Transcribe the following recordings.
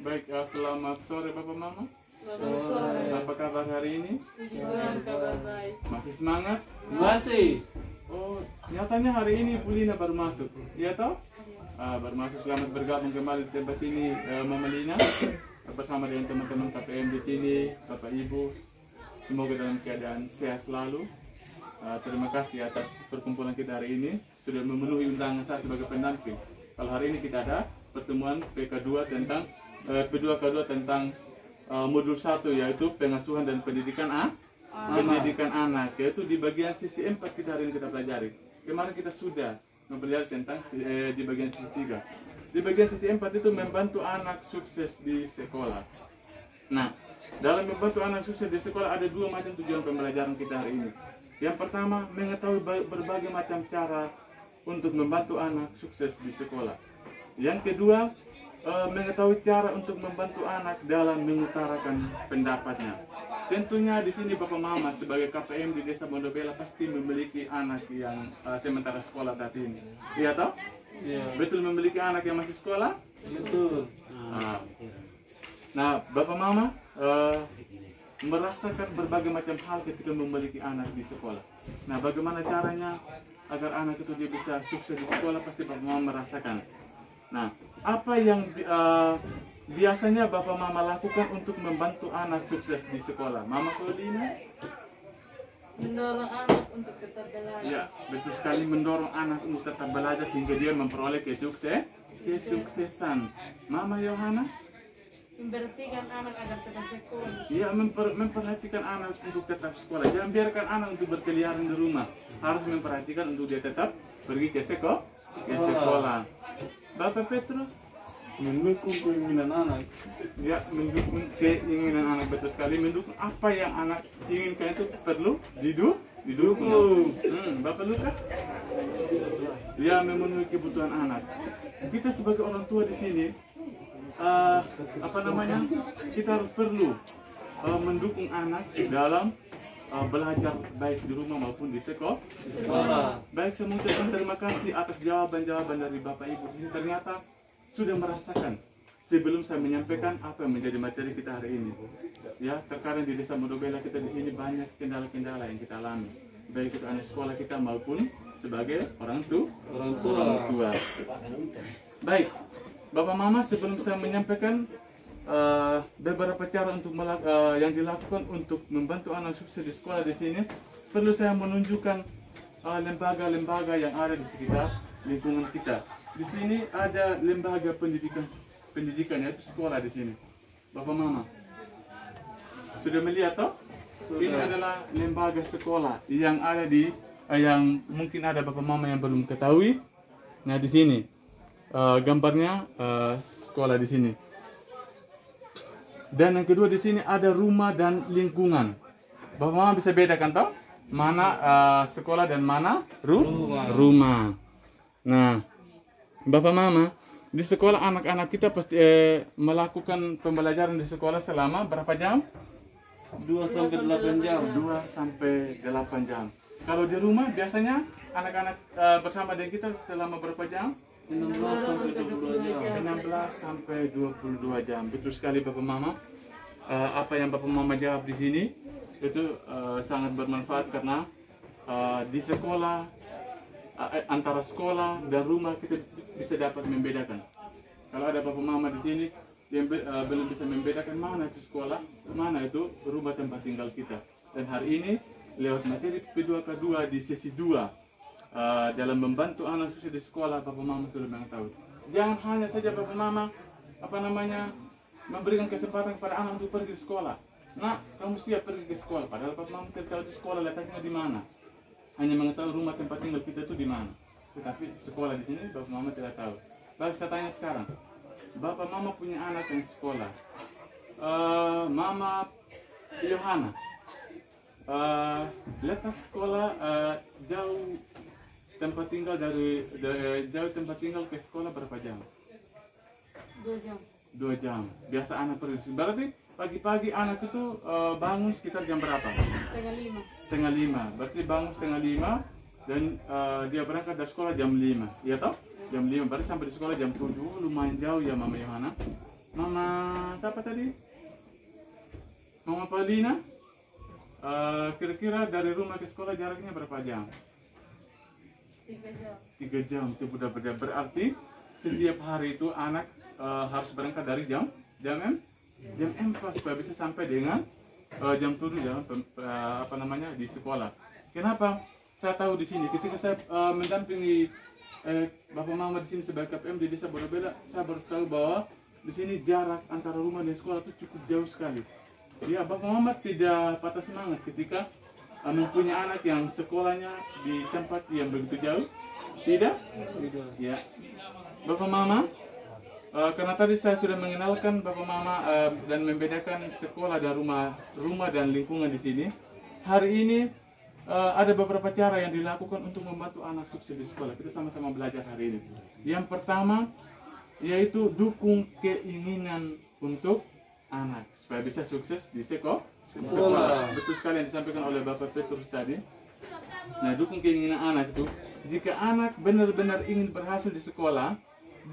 Baik, selamat sore Bapak Mama. Selamat sore. Apa kabar hari ini? Puji Tuhan, kabar baik. Masih semangat? Masih. Oh, nyatanya hari ini Bu Lina baru masuk. Iya toh? Baru masuk. Selamat bergabung kembali di tempat ini Mama Lina bersama dengan teman-teman KPM di sini, Bapak Ibu. Semoga dalam keadaan sehat selalu. Terima kasih atas perkumpulan kita hari ini sudah memenuhi undangan saya sebagai pendamping. Kalau hari ini kita ada pertemuan PK2 tentang P2K2 tentang modul 1, yaitu pengasuhan dan pendidikan anak, yaitu di bagian sisi 4 kita hari ini kita pelajari. Kemarin kita sudah mempelajari tentang di bagian sisi 3. Di bagian sisi 4 itu membantu anak sukses di sekolah. Nah, dalam membantu anak sukses di sekolah ada dua macam tujuan pembelajaran kita hari ini. Yang pertama, mengetahui berbagai macam cara untuk membantu anak sukses di sekolah. Yang kedua, mengetahui cara untuk membantu anak dalam mengutarakan pendapatnya. Tentunya di sini Bapak Mama sebagai KPM di Desa Mondobela pasti memiliki anak yang sementara sekolah saat ini. Iya toh? Iya. Betul, memiliki anak yang masih sekolah? Betul. Nah, Bapak Mama merasakan berbagai macam hal ketika memiliki anak di sekolah. Nah, bagaimana caranya agar anak itu dia bisa sukses di sekolah, pasti Bapak Mama merasakan. Nah, apa yang biasanya Bapak Mama lakukan untuk membantu anak sukses di sekolah? Mama Paulina? Mendorong anak untuk tetap belajar. Ya, betul sekali, mendorong anak untuk tetap belajar sehingga dia memperoleh kesuksesan. Mama Yohana? Memperhatikan anak agar tetap sekolah. Ya, memperhatikan anak untuk tetap sekolah. Jangan biarkan anak untuk berkeliaran di rumah. Harus memperhatikan untuk dia tetap pergi ke sekolah. Bapak Petrus? Mendukung keinginan anak. Ya, mendukung keinginan anak, betul sekali. Mendukung apa yang anak inginkan itu perlu didukung. Bapak Lukas? Ya, memenuhi kebutuhan anak. Kita sebagai orang tua di sini, kita harus perlu mendukung anak dalam belajar baik di rumah maupun di sekolah. Baik, saya mengucapkan terima kasih atas jawaban-jawaban dari Bapak Ibu. Ini ternyata sudah merasakan sebelum saya menyampaikan apa yang menjadi materi kita hari ini. Ya, terkadang di Desa Mondobela kita di sini banyak kendala-kendala yang kita alami, baik itu anak sekolah kita maupun sebagai orang tua. Baik, Bapak Mama, sebelum saya menyampaikan beberapa cara untuk yang dilakukan untuk membantu anak sukses di sekolah di sini, perlu saya menunjukkan lembaga-lembaga yang ada di sekitar lingkungan kita. Di sini ada lembaga pendidikan yaitu sekolah di sini. Bapak Mama sudah melihat toh? Ini adalah lembaga sekolah yang ada yang mungkin ada Bapak Mama yang belum ketahui. Nah, di sini gambarnya sekolah di sini. Dan yang kedua di sini ada rumah dan lingkungan. Bapak Mama bisa bedakan toh? Mana sekolah dan mana rumah. Nah, Bapak Mama, di sekolah anak-anak kita pasti melakukan pembelajaran di sekolah selama berapa jam? 2 sampai 8 jam. 2 sampai 8 jam. Kalau di rumah biasanya anak-anak bersama dengan kita selama berapa jam? 16 sampai 22 jam. 16 sampai 22 jam. Betul sekali Bapak Mama. Apa yang Bapak Mama jawab di sini itu sangat bermanfaat karena di sekolah antara sekolah dan rumah kita bisa dapat membedakan. Kalau ada Bapak Mama di sini yang belum bisa membedakan mana itu sekolah, mana itu rumah tempat tinggal kita. Dan hari ini lewat materi P2K2 di sesi 2 dalam membantu anak sukses di sekolah, Bapak Mama sudah mengetahui. Jangan hanya saja Bapak Mama memberikan kesempatan kepada anak untuk pergi ke sekolah. Nah, kamu siap pergi ke sekolah, padahal Bapak Mama tidak tahu di sekolah letaknya di mana. Hanya mengetahui rumah tempat tinggal kita itu di mana. Tetapi sekolah di sini Bapak Mama tidak tahu. Baik, saya tanya sekarang. Bapak Mama punya anak yang sekolah. Mama Yohana, letak sekolah jauh tempat tinggal jauh tempat tinggal ke sekolah berapa jam? 2 jam. 2 jam. Biasa anak pergi. Berarti pagi-pagi anak itu bangun sekitar jam berapa? Setengah 5. Setengah 5. Berarti bangun setengah 5 dan dia berangkat dari sekolah jam 5. Iya toh? Jam 5. Berarti sampai di sekolah jam 7. Lumayan jauh ya Mama Yohana. Mama siapa tadi? Mama Paulina. Kira-kira dari rumah ke sekolah jaraknya berapa jam? 3 jam. 3 jam itu benar-benar berarti setiap hari itu anak harus berangkat dari jam 4 supaya bisa sampai dengan jam 7 dalam di sekolah. Kenapa? Saya tahu di sini ketika saya mendampingi Bapak Mama di sini sebagai KPM di Desa Borobela, saya baru tahu bahwa di sini jarak antara rumah dan sekolah itu cukup jauh sekali. Ya, Bapak Mama tidak patah semangat ketika mempunyai anak yang sekolahnya di tempat yang begitu jauh. Tidak? Tidak. Ya. Bapak Mama, karena tadi saya sudah mengenalkan Bapak Mama dan membedakan sekolah dan rumah dan lingkungan di sini. Hari ini ada beberapa cara yang dilakukan untuk membantu anak sukses di sekolah. Kita sama-sama belajar hari ini. Yang pertama yaitu dukung keinginan untuk anak supaya bisa sukses di sekolah. Betul sekali yang disampaikan oleh Bapak Petrus tadi. Nah, dukung keinginan anak itu. Jika anak benar-benar ingin berhasil di sekolah,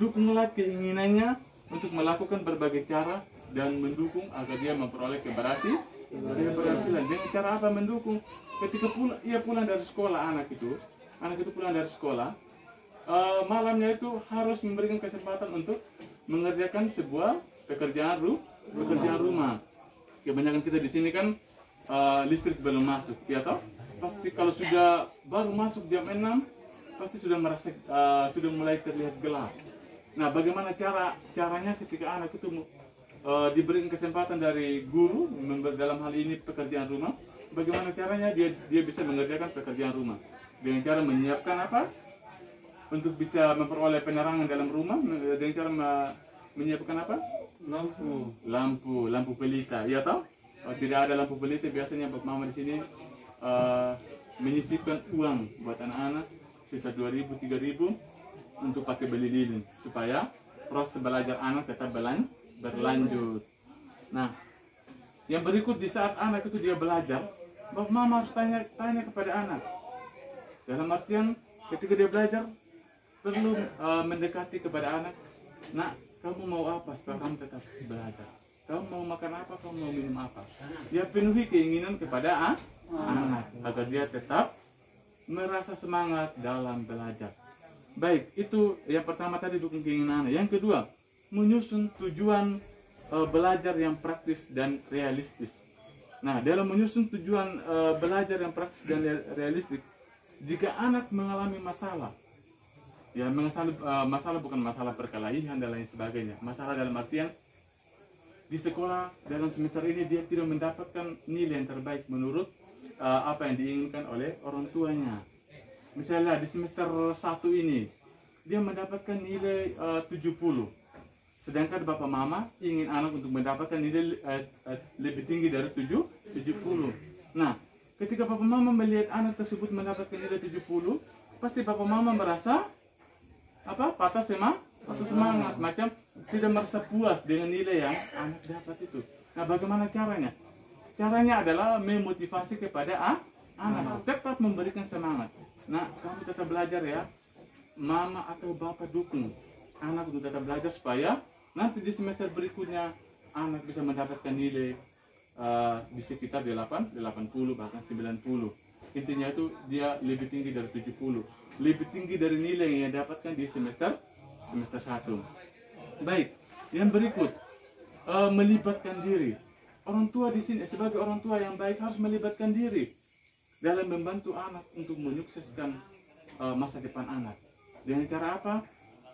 dukunglah keinginannya untuk melakukan berbagai cara dan mendukung agar dia memperoleh keberhasilan. Dengan cara apa mendukung? Ketika ia pulang dari sekolah, anak itu pulang dari sekolah, malamnya itu harus memberikan kesempatan untuk mengerjakan sebuah pekerjaan rumah. Kebanyakan kita di sini kan listrik belum masuk, ya toh? Pasti kalau sudah baru masuk jam 6 pasti sudah merasa sudah mulai terlihat gelap. Nah, bagaimana caranya ketika anak itu diberikan kesempatan dari guru dalam hal ini pekerjaan rumah? Bagaimana caranya dia bisa mengerjakan pekerjaan rumah? Dengan cara menyiapkan apa? Untuk bisa memperoleh penerangan dalam rumah, dengan cara menyiapkan apa? Lampu pelita, ya toh? Kalau tidak ada lampu pelita, biasanya Bapak Mama di sini menyisipkan uang buat anak-anak sekitar 2.000, 3.000 untuk pakai beli lilin supaya proses belajar anak tetap berlanjut. Nah, yang berikut di saat anak itu dia belajar, Bapak Mama harus tanya kepada anak. Dalam artian ketika dia belajar perlu mendekati kepada anak. Nah, kamu mau apa supaya kamu tetap belajar? Kamu mau makan apa? Kamu mau minum apa? Dia penuhi keinginan kepada anak agar dia tetap merasa semangat dalam belajar. Baik, itu yang pertama tadi dukung keinginan anak. Yang kedua, menyusun tujuan belajar yang praktis dan realistis. Nah, dalam menyusun tujuan belajar yang praktis dan realistis, jika anak mengalami masalah, ya masalah bukan masalah perkelahian dan lain sebagainya. Masalah dalam artian di sekolah dalam semester ini dia tidak mendapatkan nilai yang terbaik menurut apa yang diinginkan oleh orang tuanya. Misalnya di semester 1 ini dia mendapatkan nilai 70. Sedangkan Bapak Mama ingin anak untuk mendapatkan nilai lebih tinggi dari 70. Nah, ketika Bapak Mama melihat anak tersebut mendapatkan nilai 70, pasti Bapak Mama merasa patah semangat, macam tidak merasa puas dengan nilai yang anak dapat itu. Nah, bagaimana caranya? Caranya adalah memotivasi kepada anak, tetap memberikan semangat. Nah, kamu tetap belajar ya, Mama atau Bapak dukung anak untuk tetap belajar supaya nanti di semester berikutnya anak bisa mendapatkan nilai di sekitar 80 bahkan 90. Intinya itu dia lebih tinggi dari 70, lebih tinggi dari nilai yang dia dapatkan di semester 1. Baik, yang berikut melibatkan diri. Orang tua di sini sebagai orang tua yang baik harus melibatkan diri dalam membantu anak untuk menyukseskan masa depan anak. Dengan cara apa?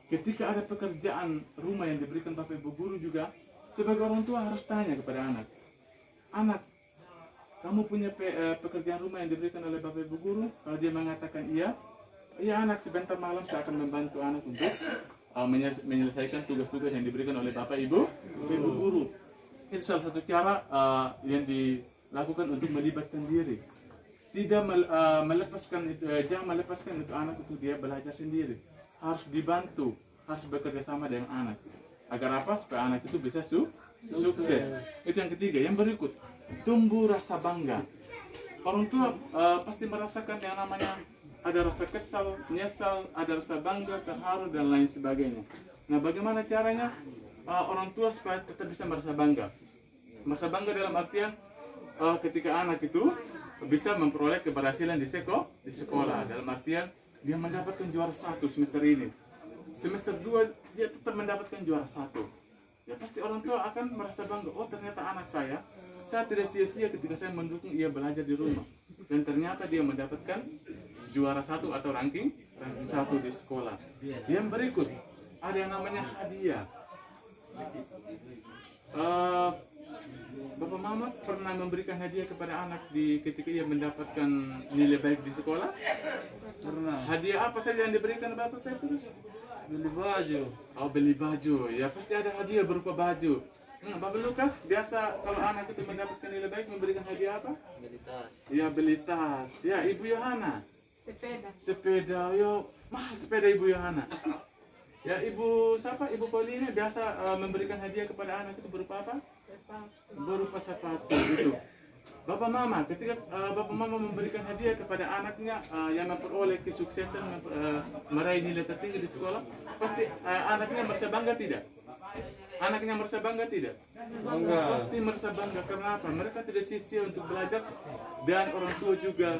Ketika ada pekerjaan rumah yang diberikan Bapak Ibu guru juga, sebagai orang tua harus tanya kepada anak. Anak, kamu punya pekerjaan rumah yang diberikan oleh Bapak Ibu guru? Kalau dia mengatakan iya, iya anak, sebentar malam saya akan membantu anak untuk menyelesaikan tugas-tugas yang diberikan oleh Bapak Ibu guru. Itu salah satu cara yang dilakukan untuk melibatkan diri. Tidak jangan melepaskan itu anak untuk dia belajar sendiri. Harus dibantu, harus bekerja sama dengan anak. Agar apa? Supaya anak itu bisa sukses. Itu yang ketiga. Yang berikut, tumbuh rasa bangga. Orang tua pasti merasakan yang namanya ada rasa kesal, nyesal, ada rasa bangga, terharu dan lain sebagainya. Nah, bagaimana caranya? orang tua supaya tetap bisa merasa bangga. Merasa bangga dalam artian ketika anak itu bisa memperoleh keberhasilan di sekolah. Dalam artian dia mendapatkan juara 1 semester ini. Semester 2 dia tetap mendapatkan juara 1. Ya pasti orang tua akan merasa bangga. Oh ternyata anak saya tidak sia-sia ketika saya mendukung ia belajar di rumah. Dan ternyata dia mendapatkan juara 1 atau ranking 1 di sekolah. Yang berikut ada yang namanya hadiah. Bapak mama pernah memberikan hadiah kepada anak ketika ia mendapatkan nilai baik di sekolah? Pernah. Hadiah apa saja yang diberikan Bapak Petrus? Beli baju. Oh beli baju, ya pasti ada hadiah berupa baju. Bapak Lukas, biasa kalau anak itu mendapatkan nilai baik memberikan hadiah apa? Beli tas. Ya beli tas. Ya Ibu Yohana? Sepeda. Sepeda, yo mahal sepeda Ibu Yohana. Ya Ibu siapa? Ibu Paulina biasa memberikan hadiah kepada anak itu berupa apa? Sepatu. Berupa sepatu gitu. Bapak Mama, ketika Bapak Mama memberikan hadiah kepada anaknya yang memperoleh kesuksesan meraih nilai tertinggi di sekolah, pasti anaknya merasa bangga tidak? Anaknya merasa bangga tidak? Bangga. Pasti merasa bangga. Kenapa? Mereka tidak sia-sia untuk belajar dan orang tua juga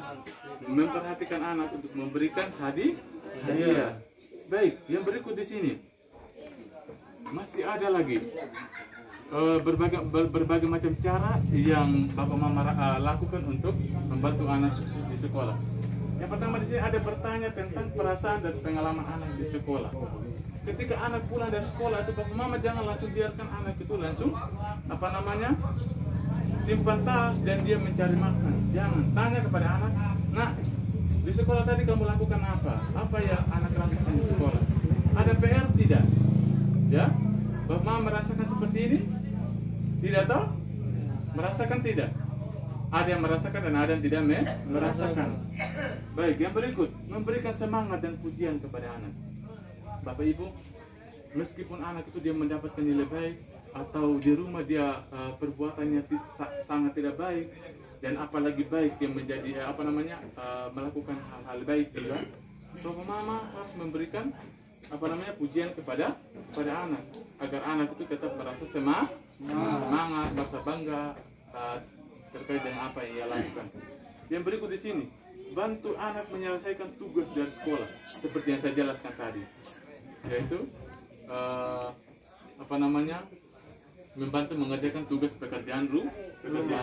memperhatikan anak untuk memberikan hadiah. Baik, yang berikut di sini masih ada lagi berbagai macam cara yang Bapak Mama lakukan untuk membantu anak sukses di sekolah. Yang pertama di sini ada bertanya tentang perasaan dan pengalaman anak di sekolah. Ketika anak pulang dari sekolah itu Bapak Mama jangan langsung biarkan anak itu langsung simpan tas dan dia mencari makan. Jangan, tanya kepada anak, "Nak, di sekolah tadi kamu lakukan apa? Apa yang anak lakukan di sekolah? Ada PR tidak?" Ya, Bapak Mama merasakan seperti ini? Tidak tahu? Merasakan tidak? Ada yang merasakan dan ada yang tidak merasakan. Baik, yang berikut memberikan semangat dan pujian kepada anak. Bapak Ibu, meskipun anak itu dia mendapatkan nilai baik atau di rumah dia perbuatannya sangat tidak baik dan apalagi baik dia menjadi melakukan hal-hal baik juga, Bapak Mama harus memberikan pujian kepada anak agar anak itu tetap merasa semangat, merasa bangga terkait dengan apa yang ia lakukan. Yang berikut di sini, bantu anak menyelesaikan tugas dari sekolah seperti yang saya jelaskan tadi, yaitu membantu mengerjakan tugas pekerjaan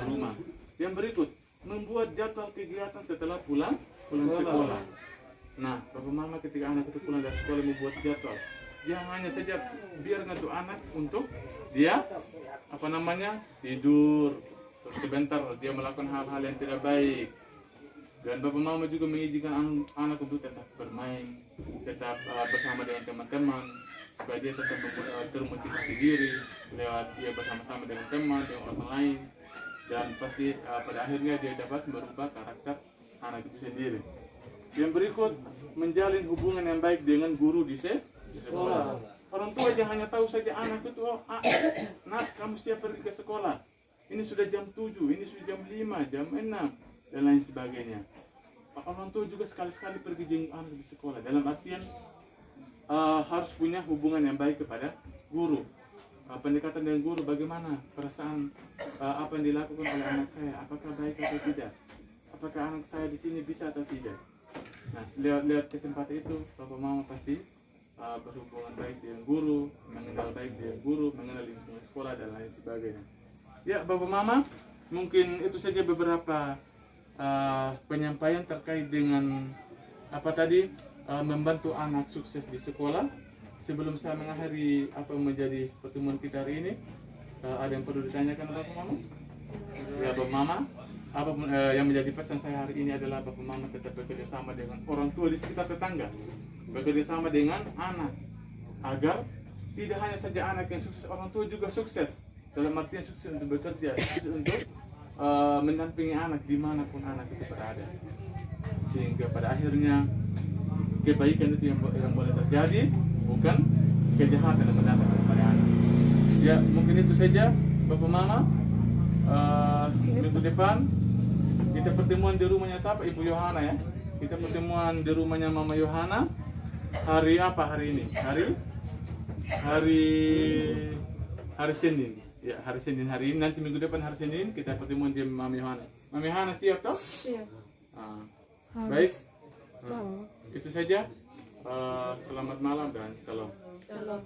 rumah. Yang berikut, membuat jadwal kegiatan setelah pulang sekolah. Nah, Bapak Mama ketika anak itu pulang dari sekolah membuat jadwal, jangan hanya saja biarkan tuh anak untuk dia tidur, terus sebentar dia melakukan hal-hal yang tidak baik. Dan Bapak Mama juga mengizinkan anak untuk tetap bermain, tetap bersama dengan teman-teman, supaya dia tetap termotivasi diri lewat dia bersama-sama dengan teman, dengan orang lain, dan pasti pada akhirnya dia dapat merubah karakter anak itu sendiri. Yang berikut, menjalin hubungan yang baik dengan guru di sekolah. Orang tua jangan hanya tahu saja anak itu, "Nak, kamu siap pergi ke sekolah. Ini sudah jam 7, ini sudah jam 5, jam 6, dan lain sebagainya." Orang tua juga sekali-sekali pergi jenguk anak di sekolah. Dalam artian harus punya hubungan yang baik kepada guru. Pendekatan dengan guru, bagaimana perasaan apa yang dilakukan oleh anak saya, apakah baik atau tidak, apakah anak saya di sini bisa atau tidak. Nah, lewat kesempatan itu Bapak Mama pasti berhubungan baik dengan guru, mengenal baik dengan guru, mengenal lingkungan sekolah dan lain sebagainya. Ya, Bapak Mama, mungkin itu saja beberapa penyampaian terkait dengan membantu anak sukses di sekolah. Sebelum saya mengakhiri apa menjadi pertemuan kita hari ini, ada yang perlu ditanyakan Bapak Mama? Ya, Bapak Mama, yang menjadi pesan saya hari ini adalah Bapak Mama tetap bekerja sama dengan orang tua di sekitar tetangga, bekerja sama dengan anak, agar tidak hanya saja anak yang sukses, orang tua juga sukses. Dalam artian sukses untuk bekerja, sukses untuk mendampingi anak dimanapun anak itu berada, sehingga pada akhirnya kebaikan itu yang boleh terjadi, bukan kejahatan yang mendatangkan kepada anak. Ya, mungkin itu saja Bapak Mama. Minggu depan kita pertemuan di rumahnya siapa? Ibu Yohana ya. Kita pertemuan di rumahnya Mama Yohana. Hari apa hari ini? Hari hari Senin. Ya, hari Senin hari ini, nanti minggu depan hari Senin kita pertemuan di Mami Yohana. Mami Yohana siap toh? Siap. Ah, baik. Itu saja. Selamat malam dan salam. Shalom.